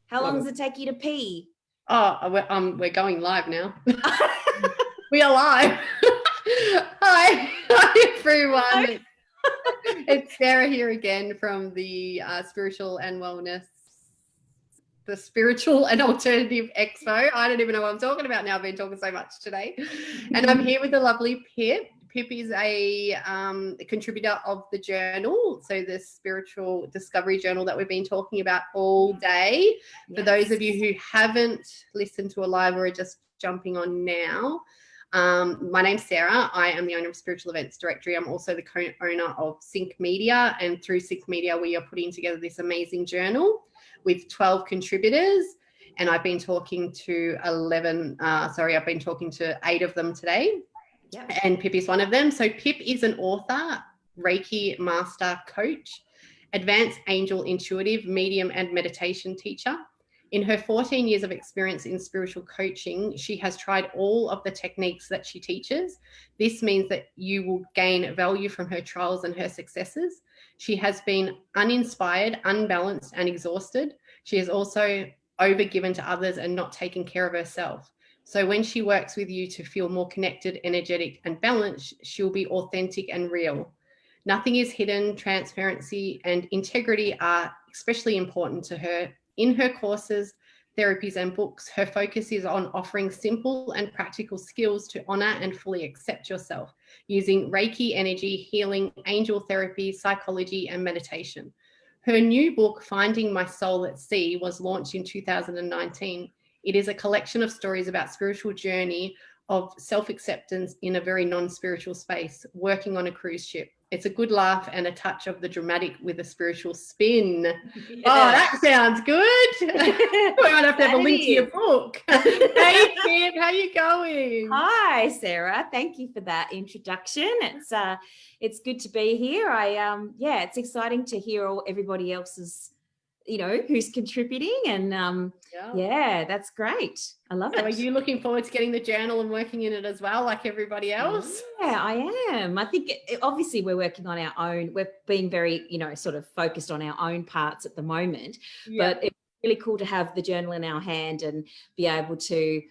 How long does it take you to pee? Oh, we're going live now. We are live. Hi everyone. It's Sarah here again from the Spiritual and Alternative Expo. I don't even know what I'm talking about now. I've been talking so much today. And I'm here with the lovely Pip. Pip is a contributor of the journal, so the spiritual discovery journal that we've been talking about all day. Yes. For those of you who haven't listened to a live or are just jumping on now, my name's Sarah. I am the owner of Spiritual Events Directory. I'm also the co-owner of Sync Media, and through Sync Media we are putting together this amazing journal with 12 contributors, and I've been talking to 8 of them today. Yep. And Pip is one of them. So Pip is an author, Reiki master coach, advanced angel intuitive, medium and meditation teacher. In her 14 years of experience in spiritual coaching, she has tried all of the techniques that she teaches. This means that you will gain value from her trials and her successes. She has been uninspired, unbalanced and exhausted. She is also overgiven to others and not taken care of herself. So when she works with you to feel more connected, energetic and balanced, she'll be authentic and real. Nothing is hidden. Transparency and integrity are especially important to her. In her courses, therapies and books, her focus is on offering simple and practical skills to honor and fully accept yourself using Reiki Energy Healing, angel therapy, psychology and meditation. Her new book, Finding My Soul at Sea, was launched in 2019. It is a collection of stories about spiritual journey of self-acceptance in a very non-spiritual space, working on a cruise ship. It's a good laugh and a touch of the dramatic with a spiritual spin. Yeah. Oh, that sounds good. We might have to have a link to your book. Hey, Pip, how you going? Hi, Sarah. Thank you for that introduction. It's good to be here. It's exciting to hear everybody else's, who's contributing, and that's great. I love it. Are you looking forward to getting the journal and working in it as well, like everybody else? Yeah, I am. I think obviously we're working on our own. We're being very, sort of focused on our own parts at the moment, but it's really cool to have the journal in our hand and be able to,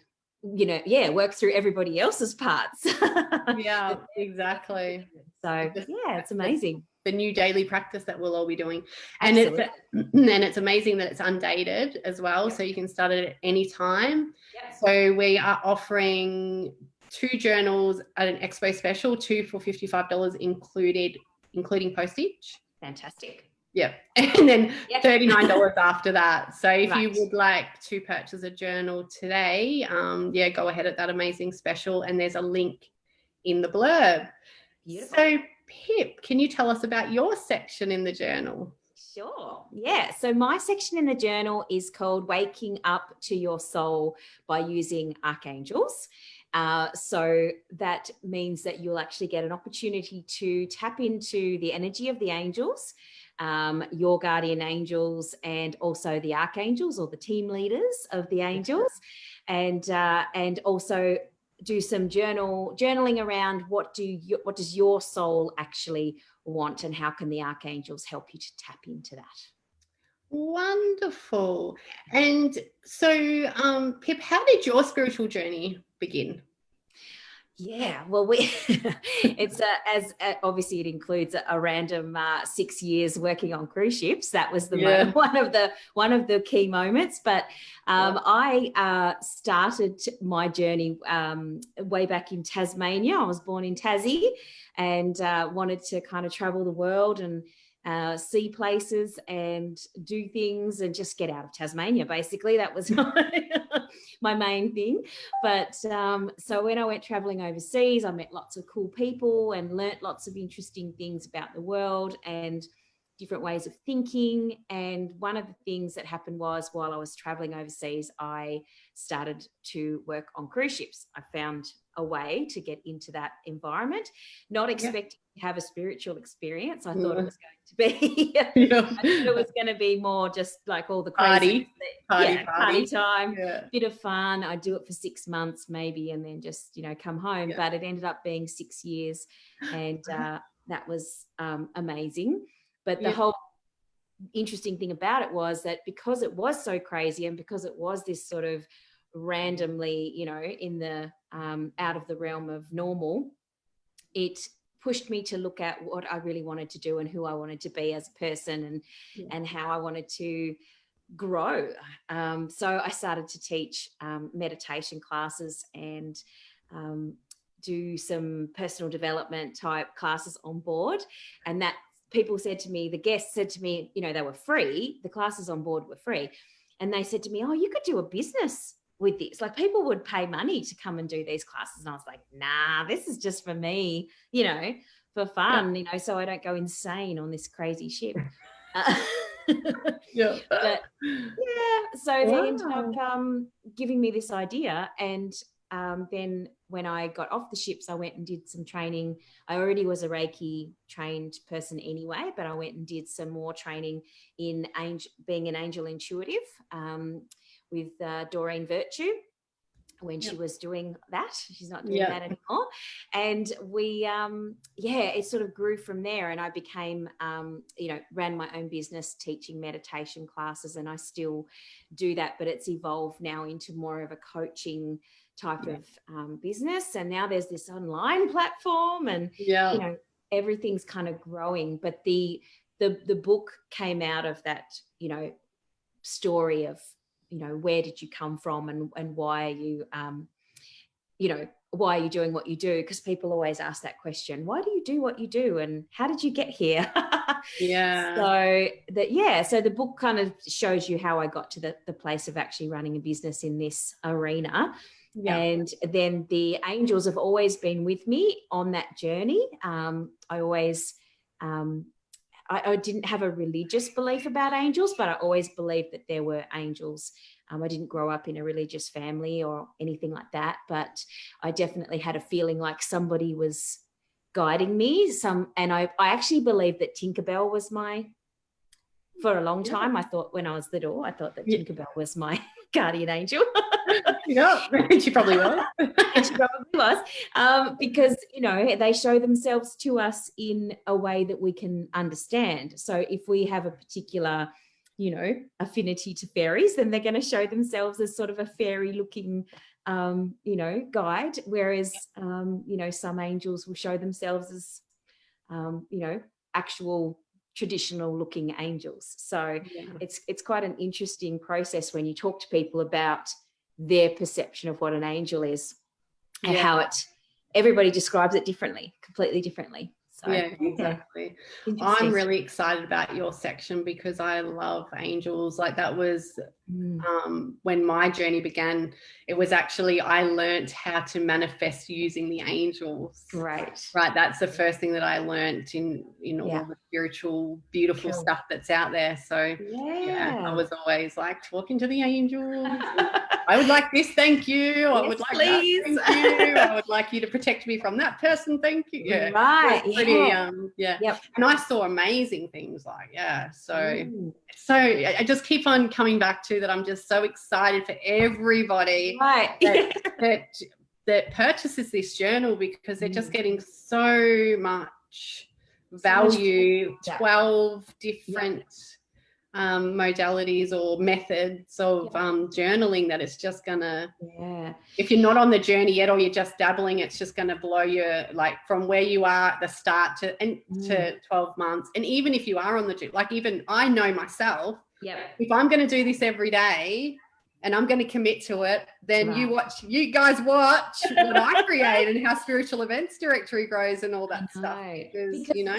work through everybody else's parts. Yeah, exactly. So it's amazing. The new daily practice that we'll all be doing. And it's amazing that it's undated as well. Yep. So you can start it at any time. Yep. So we are offering 2 journals at an Expo special, 2 for $55 including postage. Fantastic. Yeah. And then $39 after that. So if you would like to purchase a journal today, go ahead at that amazing special. And there's a link in the blurb. Beautiful. So Pip, can you tell us about your section in the journal? Sure. Yeah. So my section in the journal is called Waking Up to Your Soul by using Archangels. So that means that you'll actually get an opportunity to tap into the energy of the angels, your guardian angels, and also the archangels or the team leaders of the angels, and also do some journaling around what does your soul actually want, and how can the archangels help you to tap into that. Wonderful. And so Pip, how did your spiritual journey begin? Yeah, well, it's obviously it includes a random 6 years working on cruise ships. That was one of the key moments. But I started my journey way back in Tasmania. I was born in Tassie, and wanted to kind of travel the world and see places and do things and just get out of Tasmania. Basically, that was my main thing. But so when I went traveling overseas, I met lots of cool people and learnt lots of interesting things about the world and different ways of thinking. And one of the things that happened was, while I was traveling overseas, I started to work on cruise ships. I found a way to get into that environment, not expecting to have a spiritual experience. I thought it was going to be, I thought it was going to be more just like all the crazy party time, bit of fun. I'd do it for 6 months maybe, and then just, come home. But it ended up being 6 years, and that was amazing. But the whole interesting thing about it was that because it was so crazy and because it was this sort of randomly, you know, in the out of the realm of normal, it pushed me to look at what I really wanted to do and who I wanted to be as a person, and how I wanted to grow. So I started to teach meditation classes and do some personal development type classes on board. And that people said to me, the guests said to me, you know, they were free. The classes on board were free. And they said to me, oh, you could do a business with this. Like, people would pay money to come and do these classes. And I was like, nah, this is just for me, you know, for fun, you know, so I don't go insane on this crazy ship. But so they ended up giving me this idea. And then when I got off the ships, I went and did some training. I already was a Reiki trained person anyway, but I went and did some more training in being an angel intuitive with Doreen Virtue when she was doing that. She's not doing that anymore. And we, it sort of grew from there. And I became, you know, ran my own business teaching meditation classes, and I still do that, but it's evolved now into more of a coaching type of business. And now there's this online platform, and you know, everything's kind of growing. But the book came out of that, you know, story of, you know, where did you come from, and why are you, you know, why are you doing what you do? Because people always ask that question, why do you do what you do, and how did you get here? So the book kind of shows you how I got to the place of actually running a business in this arena. And then the angels have always been with me on that journey. I always I didn't have a religious belief about angels, but I always believed that there were angels. I didn't grow up in a religious family or anything like that, but I definitely had a feeling like somebody was guiding me. And I actually believed that Tinkerbell was for a long time. I thought, when I was little, I thought that Tinkerbell was my guardian angel. She probably was. She probably was, because, you know, they show themselves to us in a way that we can understand. So if we have a particular, you know, affinity to fairies, then they're going to show themselves as sort of a fairy looking, you know, guide. Whereas, you know, some angels will show themselves as, you know, actual traditional looking angels. So it's quite an interesting process when you talk to people about their perception of what an angel is, and how everybody describes it differently, completely differently. So, exactly. I'm really excited about your section because I love angels. Like, that was when my journey began. It was actually, I learned how to manifest using the angels. Right. That's the first thing that I learned in all the spiritual, beautiful stuff that's out there. So I was always like talking to the angels. I would like this, thank you. I would like that, thank you. I would like you to protect me from that person, thank you. And I saw amazing things, like so I just keep on coming back to that. I'm just so excited for everybody that purchases this journal, because they're just getting so much value. 12 different modalities or methods of journaling, that it's just gonna, if you're not on the journey yet, or you're just dabbling, it's just gonna blow your, like, from where you are at the start to 12 months. And even if you are on the journey, like, even I know myself, if I'm going to do this every day and I'm going to commit to it, then you guys watch what I create and how Spiritual Events Directory grows and all that stuff. Because you know,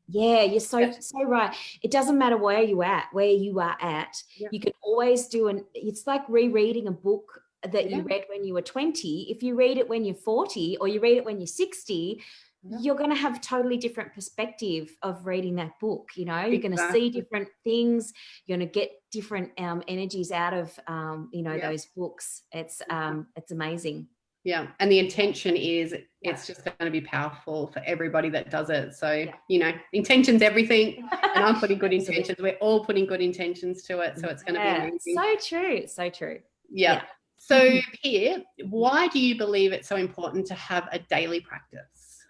you're so right. It doesn't matter where you are at. You can always do it's like rereading a book that you read when you were 20. If you read it when you're 40 or you read it when you're 60, you're going to have totally different perspective of reading that book. You know, you're going to see different things. You're going to get different energies out of, you know, those books. It's amazing. Yeah. And the intention is it's just going to be powerful for everybody that does it. So, you know, intention's everything, and I'm putting good intentions. We're all putting good intentions to it. So it's going to be amazing. So true. So true. Yeah. So Pip, why do you believe it's so important to have a daily practice?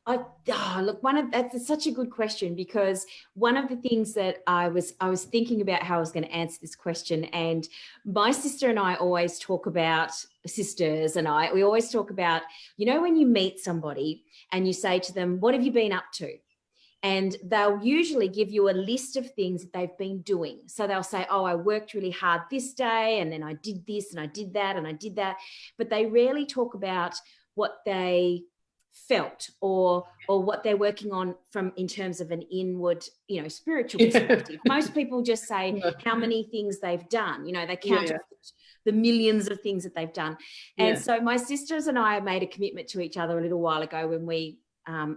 Look, that's such a good question, because one of the things that I was thinking about how I was going to answer this question, and my sister and I always talk about, we always talk about, when you meet somebody and you say to them, what have you been up to? And they'll usually give you a list of things that they've been doing. So they'll say, oh, I worked really hard this day, and then I did this and I did that and I did that. But they rarely talk about what they felt or what they're working on in terms of an inward, spiritual perspective. Most people just say how many things they've done. They count the millions of things that they've done. And so my sisters and I made a commitment to each other a little while ago when we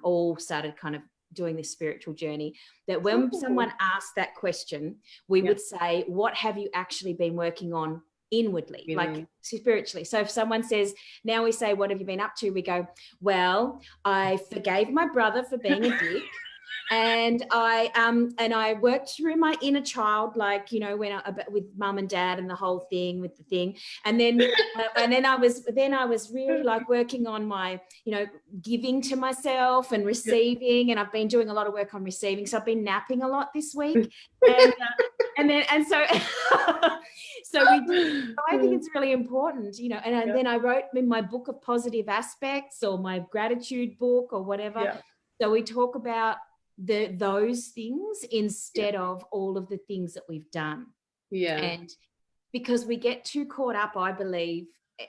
all started kind of doing this spiritual journey, that when someone asked that question, we would say, what have you actually been working on inwardly, like spiritually? So if someone says, now we say, what have you been up to? We go, well, I forgave my brother for being a dick. And I worked through my inner child, like, when with mum and dad and the whole thing with the thing. And then I was really like working on my, giving to myself and receiving. And I've been doing a lot of work on receiving. So I've been napping a lot this week. So I think it's really important, and then I wrote in my book of positive aspects, or my gratitude book, or whatever. Yeah. So we talk about those things instead of all of the things that we've done. Yeah. And because we get too caught up, I believe,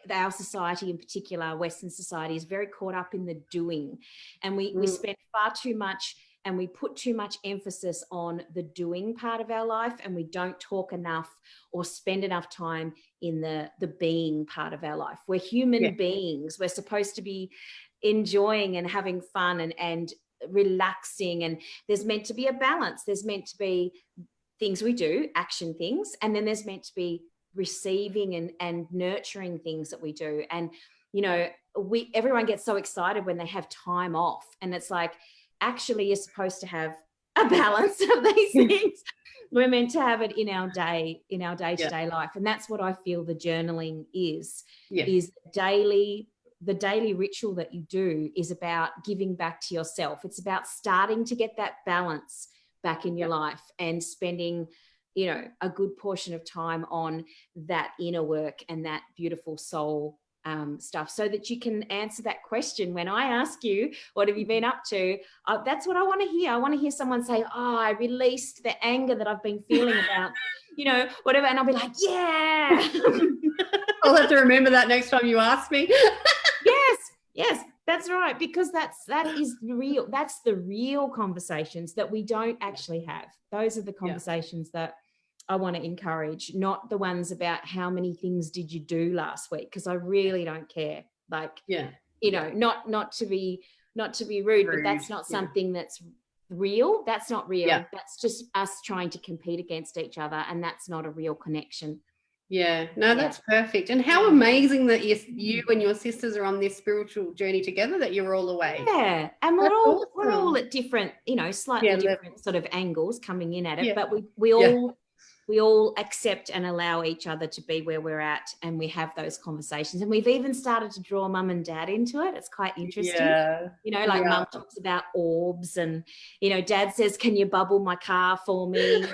our society in particular, Western society, is very caught up in the doing. And we spend far too much, and we put too much emphasis on the doing part of our life, and we don't talk enough or spend enough time in the being part of our life. We're human beings. We're supposed to be enjoying and having fun and relaxing, and there's meant to be a balance. There's meant to be things we do, action things, and then there's meant to be receiving and nurturing things that we do. And everyone gets so excited when they have time off, and it's like, actually you're supposed to have a balance of these things. We're meant to have it in our day-to-day life. And that's what I feel the journaling is the daily ritual that you do is about giving back to yourself. It's about starting to get that balance back in your life, and spending, a good portion of time on that inner work and that beautiful soul stuff, so that you can answer that question. When I ask you, what have you been up to? That's what I want to hear. I want to hear someone say, oh, I released the anger that I've been feeling about, whatever. And I'll be like, yeah. I'll have to remember that next time you ask me. Yes, that's right. Because that's the real conversations that we don't actually have. Those are the conversations that I want to encourage, not the ones about how many things did you do last week, because I really don't care. Like, not to be rude, but that's not something that's real. That's not real. Yeah. That's just us trying to compete against each other, and that's not a real connection. Yeah, no, that's perfect. And how amazing that you and your sisters are on this spiritual journey together, that you're all away. Yeah, and we're all at different, slightly different sort of angles coming in at it, but we all accept and allow each other to be where we're at, and we have those conversations. And we've even started to draw mum and dad into it. It's quite interesting. Like mum talks about orbs, and dad says, can you bubble my car for me?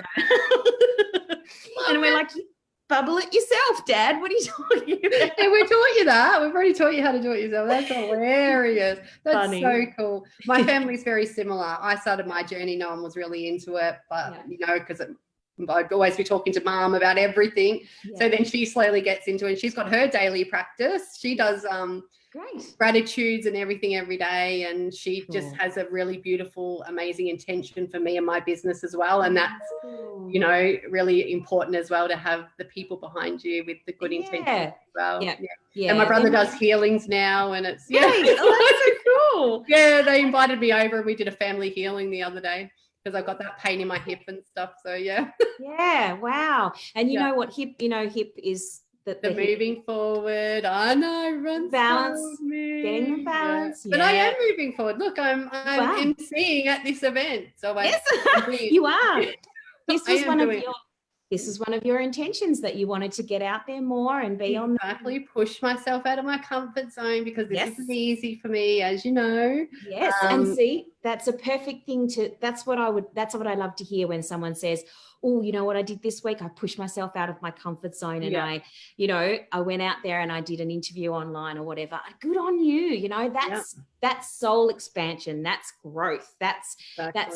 And we're like, bubble it yourself, Dad. What are you talking about? Hey, we taught you that. We've already taught you how to do it yourself. That's hilarious. That's funny. So cool. My family's very similar. I started my journey. No one was really into it, but because I'd always be talking to mum about everything. Yeah. So then she slowly gets into it. And she's got her daily practice. She does gratitudes and everything every day. And she just has a really beautiful, amazing intention for me and my business as well. And that's, really important as well, to have the people behind you with the good intentions as well. Yeah. And my brother does healings now, and it's that's so cool. Yeah, they invited me over and we did a family healing the other day, because I've got that pain in my hip and stuff. So yeah. Wow. And you know what hip is the moving forward. I know, balance, getting the balance. But I am moving forward. Look, I'm emceeing at this event. So you are. This was one of your this is one of your intentions, that you wanted to get out there more and be on. Exactly. Push myself out of my comfort zone, because this isn't easy for me, as you know. Yes. And see, that's a perfect thing that's what I love to hear when someone says, oh, you know what I did this week? I pushed myself out of my comfort zone, and I went out there and I did an interview online or whatever. Good on you. That's soul expansion. That's growth. That's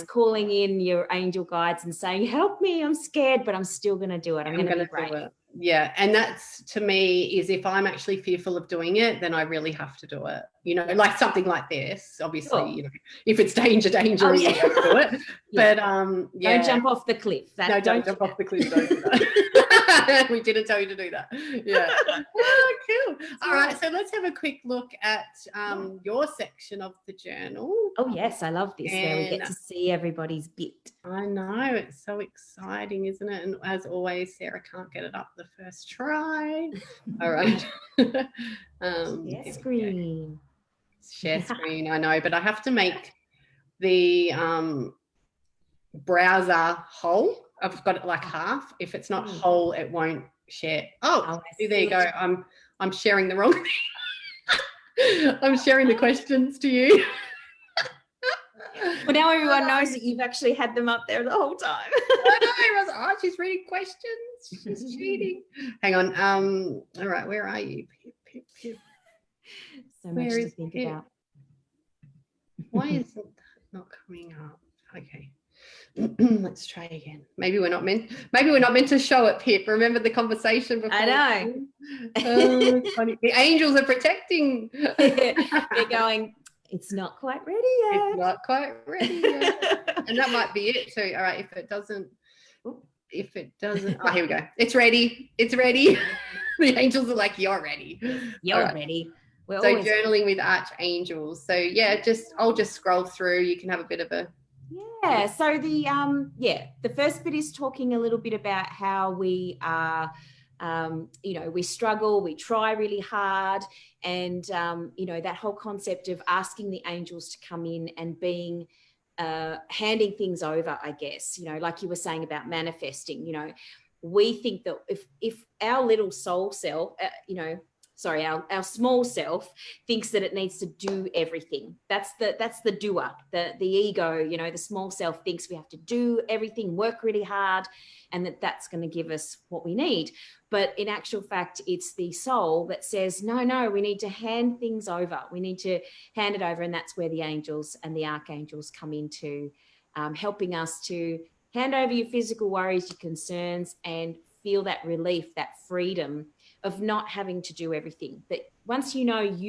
calling in your angel guides and saying, help me, I'm scared, but I'm still going to do it. I'm going to be brave. Yeah. And that's, to me, is if I'm actually fearful of doing it, then I really have to do it. Like something like this, obviously, if it's danger, we don't do it. But don't jump off the cliff. Don't jump off the cliff. Don't do that. We didn't tell you to do that. Yeah. Oh, cool. All right. So let's have a quick look at your section of the journal. Oh yes, I love this, where we get to see everybody's bit. I know, it's so exciting, isn't it? And as always, Sarah can't get it up the first try. All right. Share screen. Share screen, I know, but I have to make the browser whole. I've got it like half. If it's not whole, it won't share. See, there you go. I'm sharing the wrong thing. I'm sharing the questions to you. Well, now everyone knows that you've actually had them up there the whole time. I know. She's reading questions. She's cheating. Hang on. All right. Where are you? Pip. So much to think about. Why is it not coming up? Okay. Let's try again. Maybe we're not meant to show it, Pip. Remember the conversation before? I know. Funny. The angels are protecting. They're going, it's not quite ready yet. It's not quite ready yet. And that might be it too. All right, if it doesn't, here we go. It's ready. The angels are like, you're ready. You're ready. So journaling with archangels. So I'll just scroll through. You can have a bit of a So the first bit is talking a little bit about how we are we struggle, we try really hard, and that whole concept of asking the angels to come in and being handing things over, I guess, like you were saying about manifesting. We think that if our little soul self, our small self thinks that it needs to do everything. That's the doer, the ego, the small self thinks we have to do everything, work really hard, and that's going to give us what we need. But in actual fact, it's the soul that says, no, we need to hand things over. We need to hand it over. And that's where the angels and the archangels come into helping us to hand over your physical worries, your concerns, and feel that relief, that freedom of not having to do everything. That once you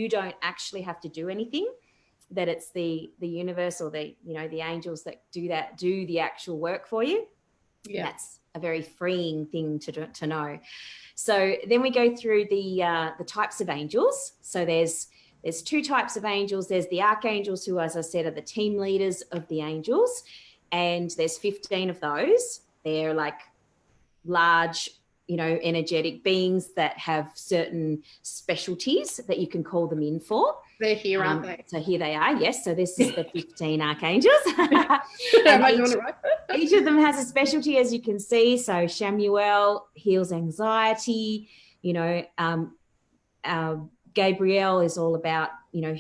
don't actually have to do anything, that it's the universe or the angels that do the actual work for you. Yeah, that's a very freeing thing to know. So then we go through the types of angels. So there's two types of angels. There's the archangels, who, as I said, are the team leaders of the angels, and there's 15 of those. They're like large, energetic beings that have certain specialties that you can call them in for. They're here, aren't they? So here they are, yes. So this is the 15 archangels. Each of them has a specialty, as you can see. So Shamuel heals anxiety. Gabrielle is all about,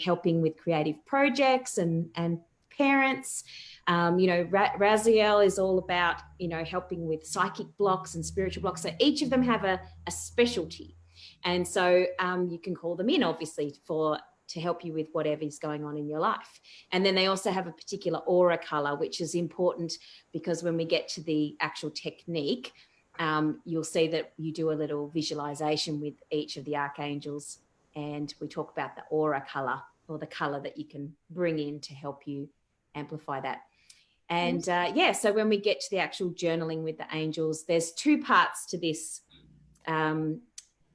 helping with creative projects and parents. Raziel is all about, helping with psychic blocks and spiritual blocks. So each of them have a specialty. And so you can call them in, obviously, to help you with whatever is going on in your life. And then they also have a particular aura color, which is important because when we get to the actual technique, you'll see that you do a little visualization with each of the archangels, and we talk about the aura color, or the color that you can bring in to help you amplify that. And so when we get to the actual journaling with the angels, there's two parts to this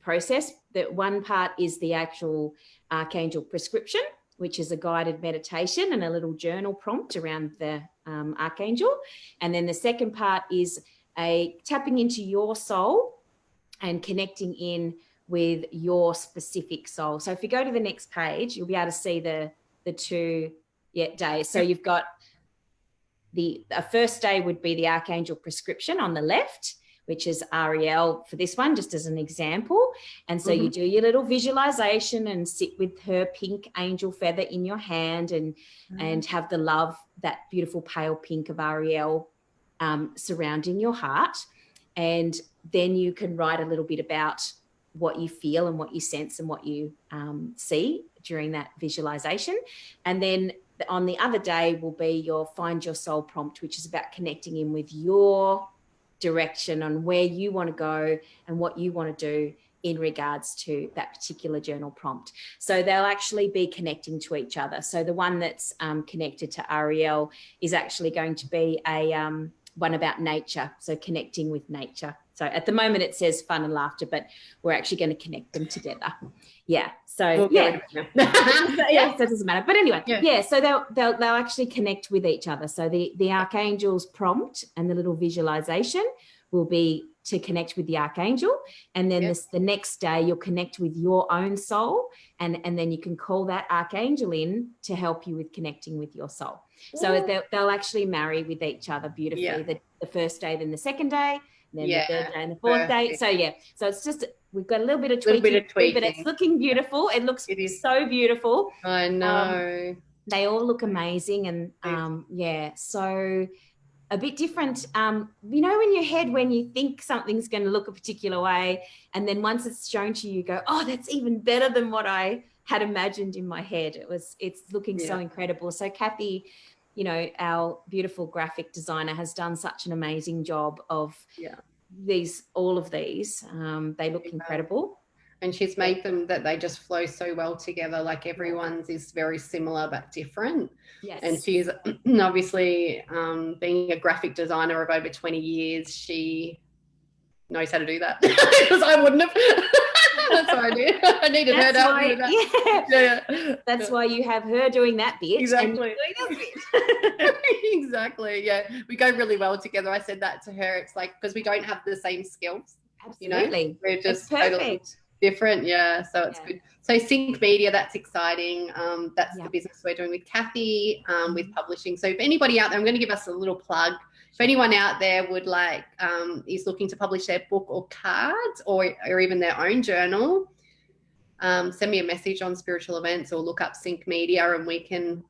process. That one part is the actual archangel prescription, which is a guided meditation and a little journal prompt around the archangel. And then the second part is a tapping into your soul and connecting in with your specific soul. So if you go to the next page, you'll be able to see the two days. So you've got the first day would be the archangel prescription on the left, which is Ariel for this one, just as an example. And so you do your little visualization and sit with her pink angel feather in your hand and have the love, that beautiful pale pink of Ariel surrounding your heart. And then you can write a little bit about what you feel and what you sense and what you see during that visualization. And then on the other day will be your Find Your Soul prompt, which is about connecting in with your direction on where you want to go and what you want to do in regards to that particular journal prompt. So they'll actually be connecting to each other. So the one that's connected to Ariel is actually going to be a one about nature, so connecting with nature. So at the moment it says fun and laughter, but we're actually going to connect them together. Yeah. So yeah, so it doesn't matter. But anyway, so they'll actually connect with each other. So the Archangel's prompt and the little visualization will be to connect with the Archangel, and then the next day you'll connect with your own soul, and then you can call that Archangel in to help you with connecting with your soul. So they'll actually marry with each other beautifully. The first day, then the second day, then the third day and the fourth day. So so it's just, we've got a little bit of tweaking, but it's looking beautiful. It looks so beautiful. I know. They all look amazing, and so a bit different. You know, in your head, when you think something's going to look a particular way, and then once it's shown to you, you go, oh, that's even better than what I had imagined in my head. It's looking so incredible. So Kathy, you know, our beautiful graphic designer, has done such an amazing job of all of these. They look incredible. And she's made them that they just flow so well together. Like everyone's is very similar but different. Yes. And she's obviously, being a graphic designer of over 20 years, she knows how to do that, because I wouldn't have. That's what I did. I needed her to help me with that. That's why you have her doing that bit. Exactly. And doing that bit. Exactly. Yeah, we go really well together. I said that to her. It's like, because we don't have the same skills. Absolutely. You know, we're just perfect. Totally different. So it's good. So Sync Media, that's exciting. That's the business we're doing with Kathy, with publishing. So if anybody out there, I'm going to give us a little plug. If anyone out there would like, is looking to publish their book or cards, or even their own journal, send me a message on Spiritual Events, or look up Sync Media, and we can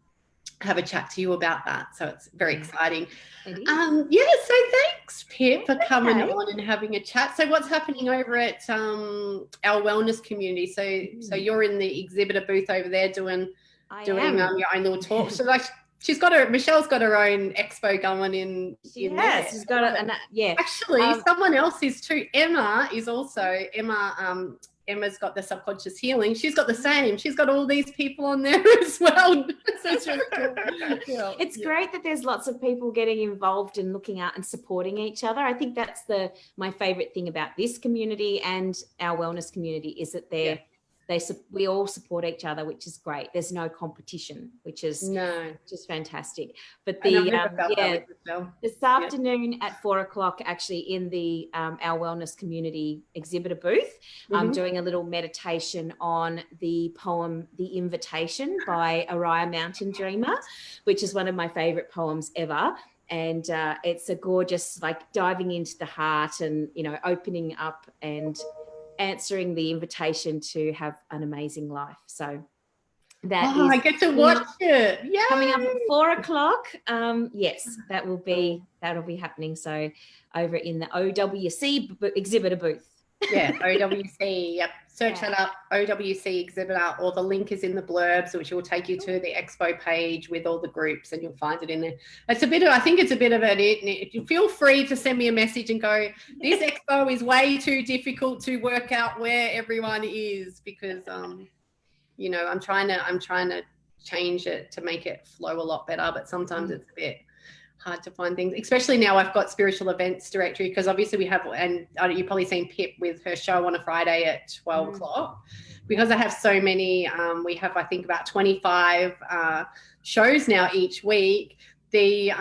have a chat to you about that. So it's very exciting. So thanks, Pip, for coming on and having a chat. So what's happening over at our wellness community? So you're in the exhibitor booth over there doing your own little talk. So like, Michelle's got her own expo going in. Yes, she's got Actually, someone else is too. Emma's got the subconscious healing. She's got the same. She's got all these people on there as well. So it's really cool. It's great that there's lots of people getting involved and looking out and supporting each other. I think that's my favorite thing about this community and our wellness community, is that we all support each other, which is great. There's no competition, which is just fantastic. But this afternoon at 4:00, actually in the our wellness community exhibitor booth, I'm doing a little meditation on the poem "The Invitation" by Araya Mountain Dreamer, which is one of my favorite poems ever. And it's a gorgeous, like, diving into the heart and, you know, opening up and answering the invitation to have an amazing life. So I get to watch it. Yeah, coming up at 4:00. Yes, that'll be happening. So over in the OWC exhibitor booth. Yeah, OWC. Yep. Search that up, OWC exhibitor, or the link is in the blurbs, which will take you to the Expo page with all the groups, and you'll find it in there. I think it's a bit of an, feel free to send me a message and go, this Expo is way too difficult to work out where everyone is, because, you know, I'm trying to change it to make it flow a lot better, but sometimes it's a bit hard to find things, especially now I've got Spiritual Events directory, because obviously we have, and you've probably seen Pip with her show on a Friday at 12:00, because I have so many, we have, I think, about 25 shows now each week. The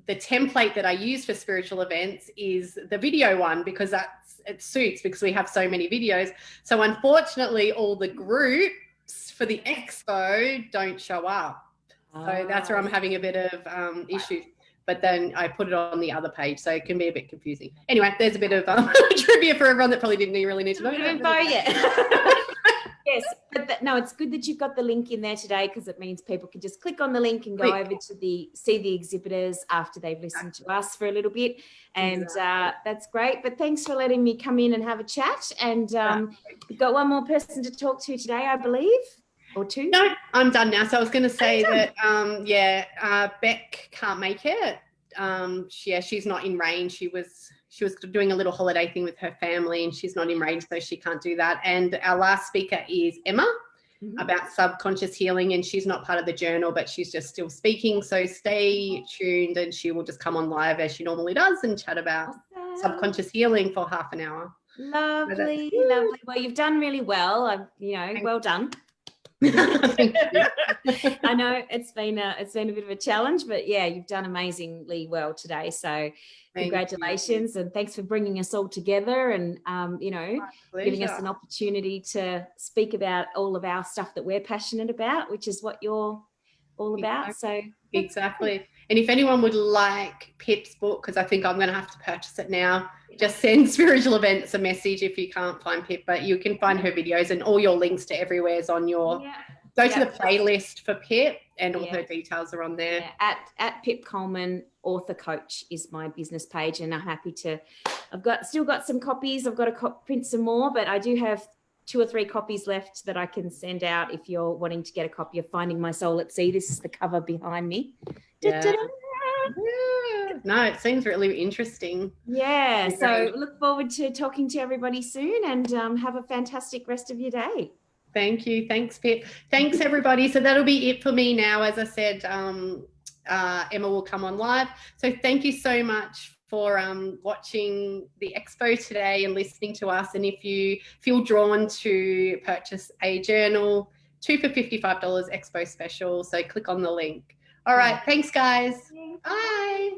template that I use for Spiritual Events is the video one, because it suits, because we have so many videos. So unfortunately all the groups for the Expo don't show up. So that's where I'm having a bit of issues. but then I put it on the other page, so it can be a bit confusing. Anyway, there's a bit of trivia for everyone that probably didn't really need to know. Info, yeah. Yes, but no, it's good that you've got the link in there today, because it means people can just click on the link and go over to see the exhibitors after they've listened to us for a little bit, and that's great. But thanks for letting me come in and have a chat. And we've got one more person to talk to today, I believe, or two. No, I'm done now. So I was going to say that Beck can't make it. She's not in range. She was doing a little holiday thing with her family, and she's not in range, so she can't do that. And our last speaker is Emma about subconscious healing, and she's not part of the journal, but she's just still speaking. So stay tuned, and she will just come on live as she normally does and chat about subconscious healing for half an hour. Lovely, lovely. Well, you've done really well. Well done. Thank you. I know it's been a bit of a challenge, but yeah, you've done amazingly well today. So congratulations, and thanks for bringing us all together, and giving us an opportunity to speak about all of our stuff that we're passionate about, which is what you're all about. So exactly. And if anyone would like Pip's book, because I think I'm going to have to purchase it now, just send Spiritual Events a message if you can't find Pip, but you can find her videos, and all your links to everywhere is on your go to the playlist for Pip, and all her details are on there. At Pip Coleman Author Coach is my business page, and I'm happy to. Still got some copies. I've got to print some more, but I do have 2 or 3 copies left that I can send out if you're wanting to get a copy of Finding My Soul at Sea. This is the cover behind me. Yeah. No, it seems really interesting. Yeah. So look forward to talking to everybody soon, and have a fantastic rest of your day. Thank you. Thanks, Pip. Thanks, everybody. So that'll be it for me now. As I said, Emma will come on live. So thank you so much for watching the Expo today and listening to us. And if you feel drawn to purchase a journal, 2 for $55 Expo special. So click on the link. All right. Thanks, guys. Bye.